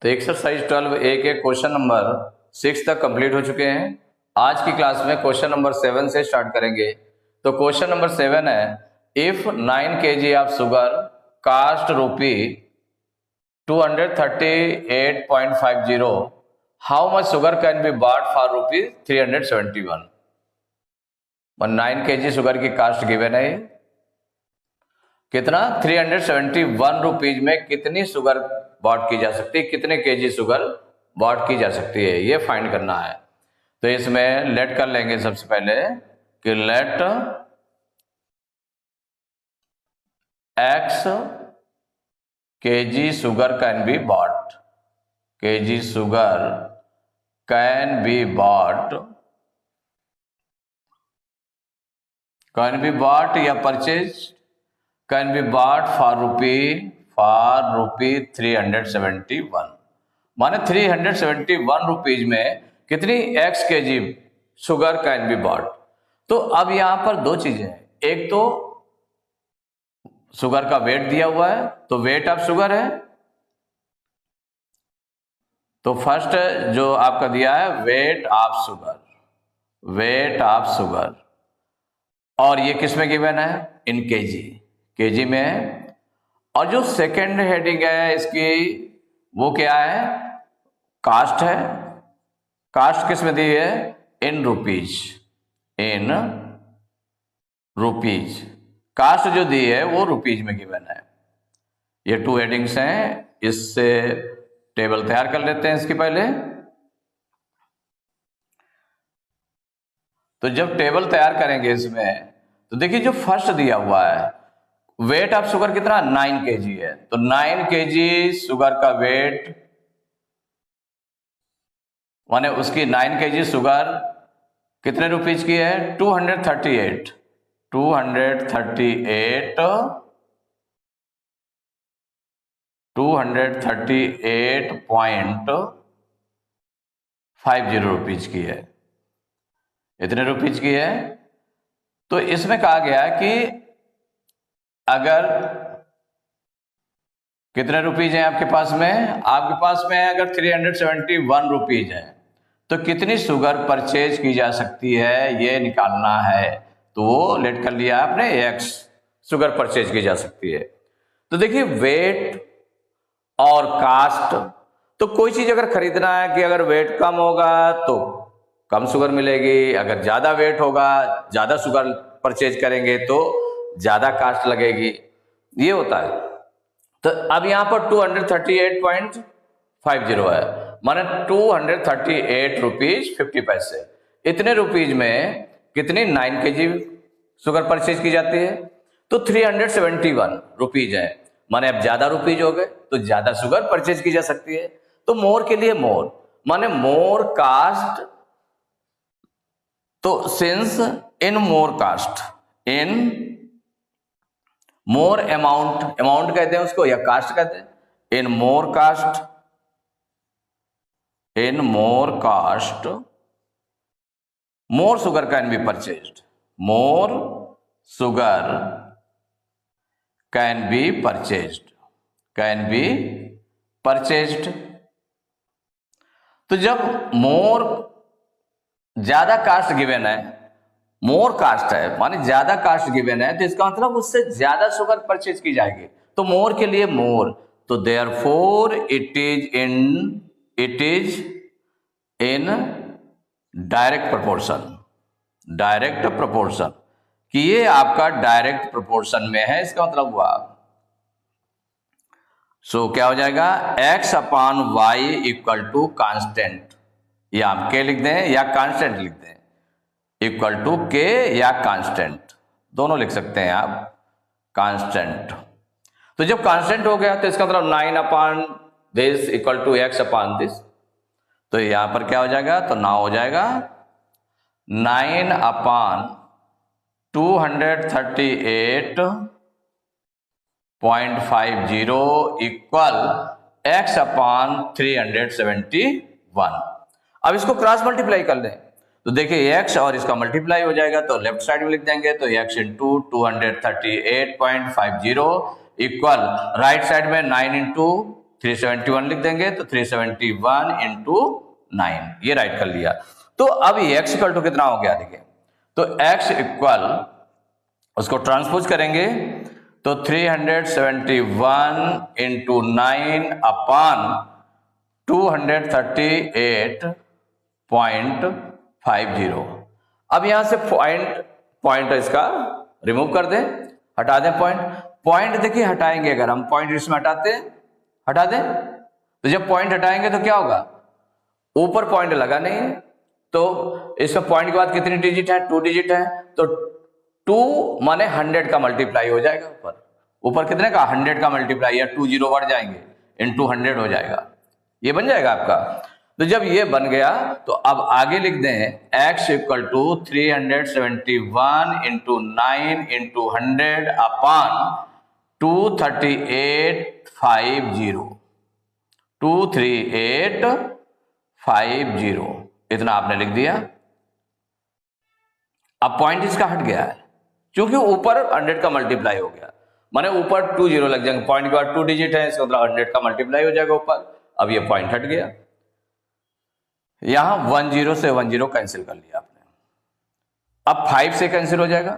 तो एक्सरसाइज 12 ए के question number 6 तक कंप्लीट हो चुके हैं। आज की क्लास में क्वेश्चन नंबर 7 से स्टार्ट करेंगे। तो क्वेश्चन नंबर 7 है, if 9 kg of sugar cost rupee 238.50, how much sugar can be bought for rupees 371। 9 kg sugar की कास्ट गिवन है, कितना 371 रुपीज में कितनी शुगर बॉट की जा सकती है, कितने केजी शुगर बॉट की जा सकती है, ये फाइंड करना है। तो इसमें लेट कर लेंगे सबसे पहले कि let x kg sugar can be bought, kg sugar can be bought, can be bought या purchase, can be bought for rupee 371। माने 371 रुपीज में कितनी x kg sugar can be bought. तो अब यहां पर दो चीजें हैं, एक तो शुगर का वेट दिया हुआ है, तो वेट ऑफ शुगर है, तो फर्स्ट जो आपका दिया है weight of sugar, weight of sugar, और ये किस में गिवन है, इन केजी, केजी में है। और जो सेकेंड हेडिंग है इसकी वो क्या है, कास्ट है। कास्ट किस में दी है, in rupees, in rupees, cost जो दी है वो रुपीज में गिवन है। ये टू हेडिंग्स हैं, इससे टेबल तैयार कर लेते हैं इसकी पहले। तो जब टेबल तैयार करेंगे इसमें, तो देखिए जो फर्स्ट दिया हुआ है वेट ऑफ शुगर कितना 9 kg है, तो 9 kg शुगर का वेट माने उसकी 9 kg शुगर कितने रुपीज की है, 238.50 रुपीज की है, इतने रुपीज की है। तो इसमें कहा गया कि अगर कितने रुपीज हैं आपके पास में, आपके पास में अगर 371 रुपीज है तो कितनी शुगर परचेज की जा सकती है ये निकालना है। तो वो लेट कर लिया आपने, x शुगर परचेज की जा सकती है। तो देखिए वेट और कास्ट, तो कोई चीज अगर खरीदना है कि अगर वेट कम होगा तो कम शुगर मिलेगी, अगर ज्यादा वेट होगा ज्यादा शुगर परचेज करेंगे तो ज्यादा कास्ट लगेगी, ये होता है। तो अब यहां पर 238.50 है, माने 238 रुपीज 50 पैसे, इतने रुपीज में कितनी 9 kg शुगर परचेज की जाती है। तो 371 रुपीज है, माने अब ज्यादा रुपीज हो गए तो ज्यादा शुगर परचेज की जा सकती है। तो मोर के लिए मोर, माने मोर कास्ट, तो since in more cost, in more amount, amount कहते हैं उसको या कास्ट कहते हैं, in more cost, in more cost more sugar can be purchased, more sugar can be purchased, can be purchased. तो जब मोर ज्यादा कास्ट गिवन है, मोर कास्ट है माने ज्यादा कास्ट गिवन है, तो इसका मतलब उससे ज्यादा शुगर परचेज की जाएगी। तो मोर के लिए मोर, तो therefore it is in direct proportion, direct proportion, कि ये आपका डायरेक्ट प्रोपोर्शन में है, इसका मतलब हुआ। सो क्या हो जाएगा, x upon y equal to constant, या हम के लिख दें या कांस्टेंट लिख दें, इक्वल टू के या कांस्टेंट, दोनों लिख सकते हैं आप, कांस्टेंट। तो जब कांस्टेंट हो गया तो इसका मतलब 9 upon this equal to x upon this, तो यहां पर क्या हो जाएगा, तो ना हो जाएगा 9 अपॉन 238.50 इक्वल x अपॉन 371। अब इसको क्रॉस मल्टीप्लाई कर लें, तो देखिए x और इसका मल्टीप्लाई हो जाएगा, तो लेफ्ट साइड में लिख देंगे, तो x into 238.50 equal right side में 9 इंटू 371 लिख देंगे, तो 371 इंटू 9, ये राइट कर लिया। तो अब ये x इक्वल टू कितना हो गया देखिए, तो x इक्वल उसको ट्रांसपोज करेंगे तो 371 इंटू 9 अपान 238.50। अब यहां से पॉइंट इसका रिमूव कर दें, हटा दें पॉइंट देखिए हटाएंगे, अगर हम पॉइंट इसमें हटा दें तो जब पॉइंट हटाएंगे तो क्या होगा, ऊपर पॉइंट लगा नहीं है, तो इसमें पॉइंट के बाद कितनी डिजिट है, 2 डिजिट है, तो 2 माने 100 का मल्टीप्लाई हो जाएगा, ऊपर कितने का 100 का मल्टीप्लाई, या 2 0 बढ़ जाएंगे, इंटू 100 हो जाएगा, ये बन जाएगा आपका। तो जब ये बन गया तो अब आगे लिख दें x equal to 371 into 9 into 100 upon 23850 इतना आपने लिख दिया। अब पॉइंट इसका हट गया है, क्योंकि ऊपर 100 का मल्टीप्लाई हो गया, माने ऊपर 2 0 लग जाएंगे, पॉइंट के बाद 2 डिजिट है, इसका मतलब 100 का मल्टीप्लाई हो जाएगा ऊपर। अब ये पॉइंट हट गया, यहां 1 0 से 1 0 कैंसिल कर लिया आपने। अब 5 से कैंसिल हो जाएगा,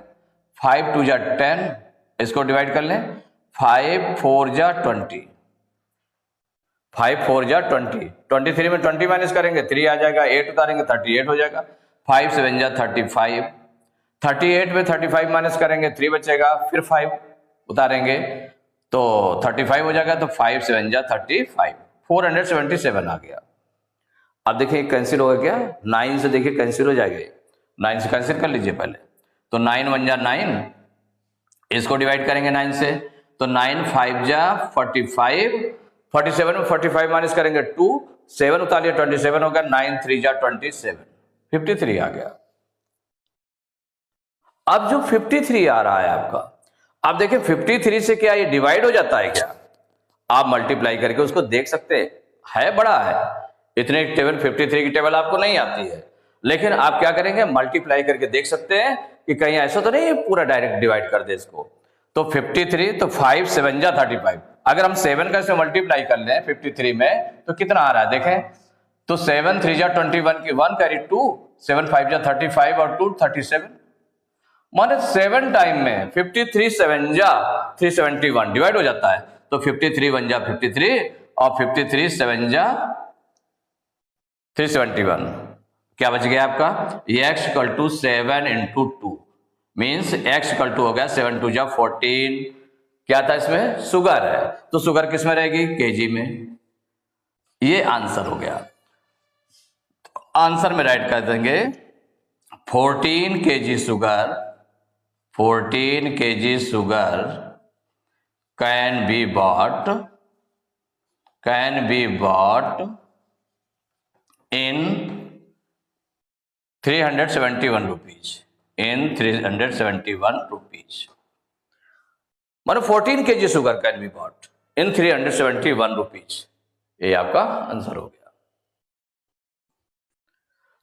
5 2 जा 10, इसको डिवाइड कर लें, 5 4 जा 20, 5 4 जा 20, 23 में 20 माइनस करेंगे 3 आ जाएगा, 8 उतारेंगे 38 हो जाएगा, 5 7 जा 35, 38 में 35 माइनस करेंगे 3 बचेगा, फिर 5 उतारेंगे तो 35 हो जाएगा, तो 5 7 जा 35, 477 आ गया। अब देखिए कैंसिल होगा क्या, 9 से देखिए कैंसिल हो जाएगा, 9 से कैंसिल कर लीजिए पहले, तो 9 1 जा 9, इसको डिवाइड करेंगे 9 से, तो 9 5 जा 45, 47 में 45 माइनस करेंगे 2, 7 उतारिए 27 हो गया, 9 3 जा 27, 53 आ गया। अब जो 53 आ रहा है आपका, आप देखिए 53 से क्या ये डिवाइड हो जाता है क्या, आप मल्टीप्लाई करके उसको देख सकते हैं, बड़ा है, इतने टेबल 53 की टेबल आपको नहीं आती है, लेकिन आप क्या करेंगे मल्टीप्लाई करके देख सकते हैं कि कहीं ऐसा तो नहीं पूरा डायरेक्ट डिवाइड कर दे इसको। तो 53, तो 5 7 जा 35, अगर हम 7 का इसमें मल्टीप्लाई कर लें 53 में तो कितना आ रहा है देखें, तो 7 3 जा 21 की 1 कैरी 2, 7 5 जा 35 और 2 37, माने 7 टाइम में 53 7 जा 371 डिवाइड हो जाता है, तो 53 1 जा 53 और 53 7 जा 371, क्या बच गया आपका, ये x equal to 7 into 2 means x equal to हो गया 7 2 जा 14, क्या था इसमें शुगर है, तो शुगर किस में रहेगी, केजी में, ये आंसर हो गया। आंसर में राइट कर देंगे 14 kg sugar, 14 kg sugar can be bought in 371 rupees, in 371 rupees, मानो 14 kg sugar can be bought in 371 rupees, ये आपका आंसर हो गया।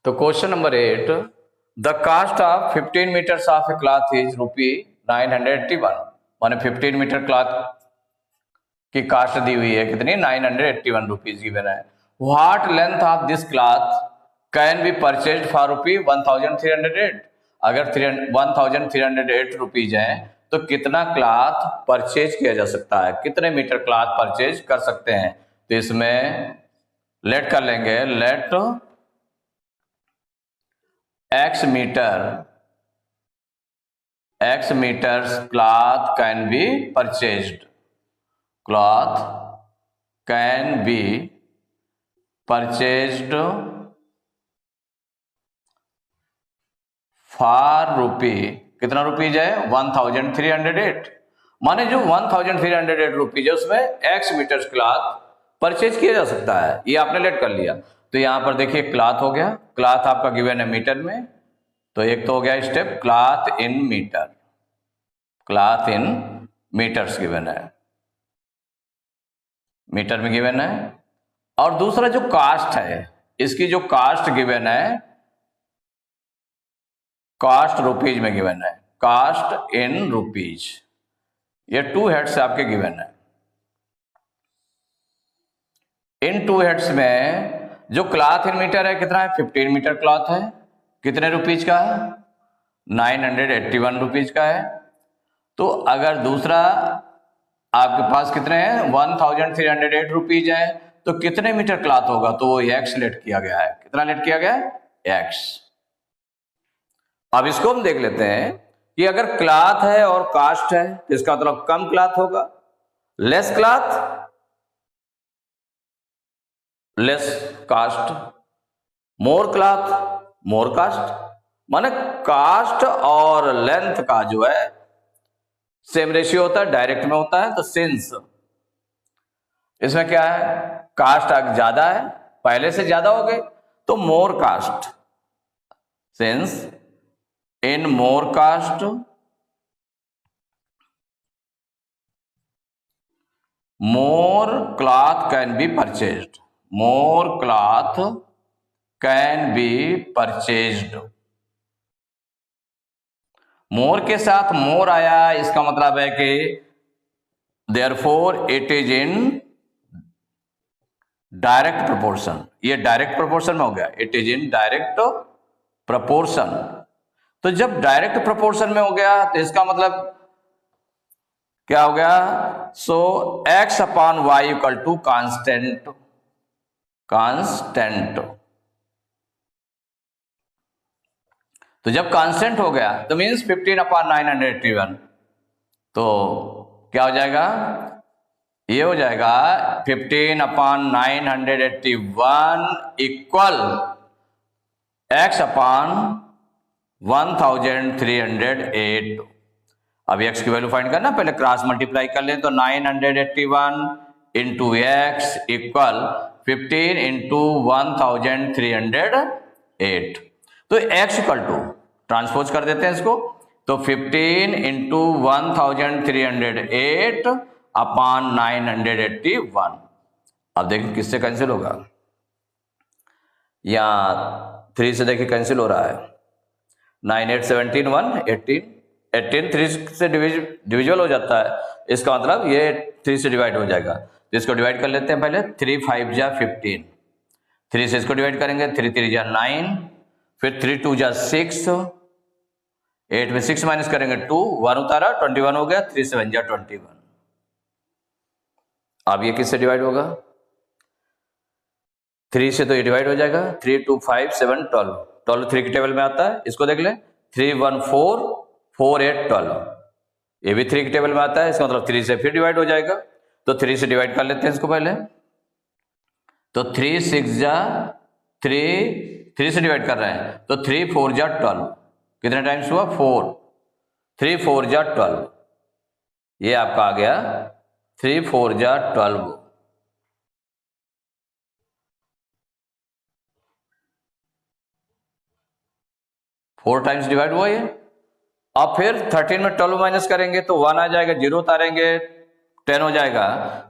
तो question number 8, The cost of 15 meters of a cloth is ₹981, माने 15 मीटर क्लॉथ की cast दी हुई है कितनी, 981 रुपीज गिवन है। What length of this cloth can be purchased for ₹1308, अगर 1308 रुपीज है तो कितना क्लॉथ परचेज किया जा सकता है, कितने मीटर क्लॉथ परचेज कर सकते हैं, तो इसमें लेट कर लेंगे, late x meters cloth can be purchased, cloth can be purchased for रुपी, कितना रुपीज है 1308, माने जो 1308 रुपीज है उसमें x मीटर्स क्लॉथ परचेज किया जा सकता है, ये आपने लेट कर लिया। तो यहां पर देखिए क्लॉथ हो गया, क्लॉथ आपका गिवन है मीटर में, तो एक तो हो गया step cloth in metre, cloth in metres given है, मीटर में गिवन है। और दूसरा जो कास्ट है, इसकी जो कास्ट गिवन है, कास्ट रुपीज में गिवन है, कास्ट इन रुपीज, ये 2 हेड्स आपके गिवन है। इन टू हेड्स में जो क्लॉथ इन मीटर है कितना है, 15 मीटर क्लॉथ है, कितने रुपीज का है, 981 रुपीज का है। तो अगर दूसरा आपके पास कितने हैं, 1308 रुपीज है, तो कितने मीटर क्लॉथ होगा, तो वो एक्स लेट किया गया है। कितना लेट किया गया है, एक्स। अब इसको हम देख लेते हैं कि अगर क्लॉथ है और कास्ट है तो इसका मतलब कम क्लॉथ होगा, लेस क्लॉथ लेस कास्ट, मोर क्लॉथ मोर कास्ट। माने कास्ट और लेंथ का जो है सेम रेशियो होता है, डायरेक्ट में होता है। तो सिंस इसमें क्या है, कास्ट ज्यादा है, पहले से ज्यादा हो गए, तो more cost. Since in more cost more cloth can be purchased, more cloth can be purchased। मोर के साथ मोर आया, इसका मतलब है कि therefore it is in direct proportion. ये डायरेक्ट प्रोपोर्शन में हो गया, it is in direct proportion. तो जब डायरेक्ट प्रोपोर्शन में हो गया तो इसका मतलब क्या हो गया, so x upon y equal to constant. Constant तो जब कांस्टेंट हो गया तो मीन्स 15 अपॉन 981, तो क्या हो जाएगा, ये हो जाएगा 15 अपॉन 981 इक्वल एक्स अपॉन 1308। अब x की वैल्यू फाइंड करना, पहले क्रॉस मल्टीप्लाई कर लें, तो 981 इंटू एक्स इक्वल 15 इंटू 1308। तो x इक्वल टू ट्रांसपोज कर देते हैं इसको, तो 15 इंटू 1308 अपॉन 981। अब देखिए किससे कैंसिल होगा, यहां 3 से देखिए कैंसिल हो रहा है, 9 8 17 1 18 18 3 से डिविजिबल हो जाता है, इसका मतलब ये 3 से डिवाइड हो जाएगा। तो इसको डिवाइड कर लेते हैं पहले, 3 5 जा 15, 3 से इसको डिवाइड करेंगे, 3 3 जा 9, फिर 3 2 जा 6, 8 में 6 माइनस करेंगे 2, 1 उतारा 21 हो गया, 3 7 जा 21। अब ये किससे डिवाइड होगा, 3 से तो ये डिवाइड हो जाएगा, 3 2 5 7 12, 12 3 के टेबल में आता है, इसको देख ले, 3 1 4 4 8 12, ये भी 3 के टेबल में आता है, इसका मतलब 3 से फिर डिवाइड हो जाएगा। तो 3 से डिवाइड कर लेते हैं इसको पहले, तो 3 6 जा 3 से डिवाइड कर रहे हैं, तो 3 4 जा 12, कितने टाइम्स हुआ 4, 3 4 जा 12, ये आपका आ गया 3 4 जा 12। 4 टाइम्स डिवाइड हुआ ये। अब फिर 13 में 12 माइनस करेंगे तो 1 आ जाएगा, 0 उतारेंगे 10 हो जाएगा,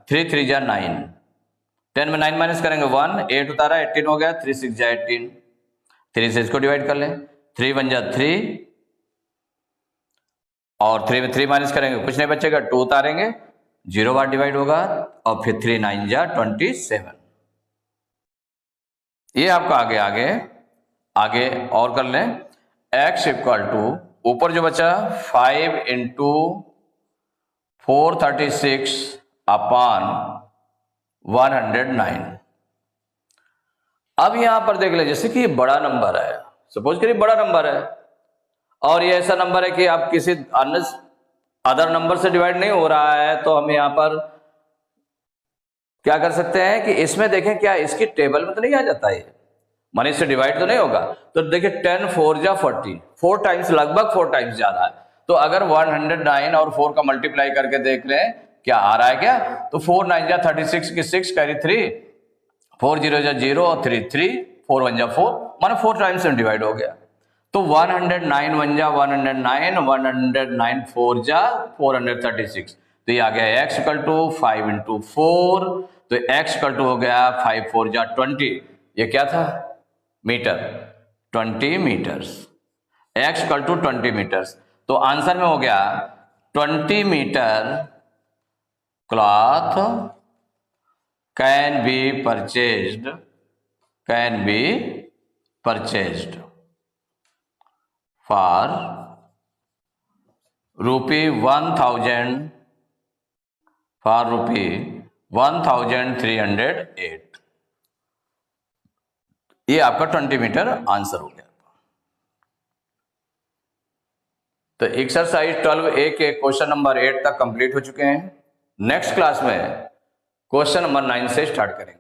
3 3 जा 9, 10 में 9 माइनस करेंगे 1, 8 उतारा 18 हो गया, 3 6 जा 18, 3 से इसको डिवाइड कर लें, 3 1 जा 3, और 3 में 3 माइनस करेंगे कुछ नहीं बचेगा, 2 उतारेंगे 0 बार डिवाइड होगा, और फिर 3 9 जा 27। ये आपका आगे और कर लें, x इक्वल टू ऊपर जो बचा 5 इंटू 436 अपॉन 109। अब यहां पर देख ले, जैसे कि ये बड़ा नंबर है, सपोज करिए बड़ा नंबर है, और ये ऐसा नंबर है कि आप किसी अदर नंबर से डिवाइड नहीं हो रहा है, तो हम यहां पर क्या कर सकते हैं कि इसमें देखें क्या इसकी टेबल में तो नहीं आ जाता है, माने इससे डिवाइड तो नहीं होगा। तो देखिए 10 4 जा 40, 4 टाइम्स, लगभग 4 टाइम्स ज्यादा है। तो अगर 109 और 4 का मल्टीप्लाई करके देख लें क्या आ रहा है क्या, तो 4 9 जा 36 की 6 कैरी 3, 4 0 जा 0 और 3 3, 4 1 जा 4, माने 4 टाइम्स में डिवाइड हो गया। तो 109 1 जा 109, 109 4 जा 436, तो ये आ गया x इक्वल टू 5 इंटू 4, तो x इक्वल टू हो गया 5 4 जा 20, ये क्या था metre, 20 metres, x equal to 20 metres. तो आंसर में हो गया 20 metre cloth can be purchased for ₹1308। ये आपका 20 मीटर आंसर हो गया। तो एक्सरसाइज 12A के क्वेश्चन नंबर 8 तक कंप्लीट हो चुके हैं। नेक्स्ट क्लास में क्वेश्चन नंबर 9 से स्टार्ट करेंगे।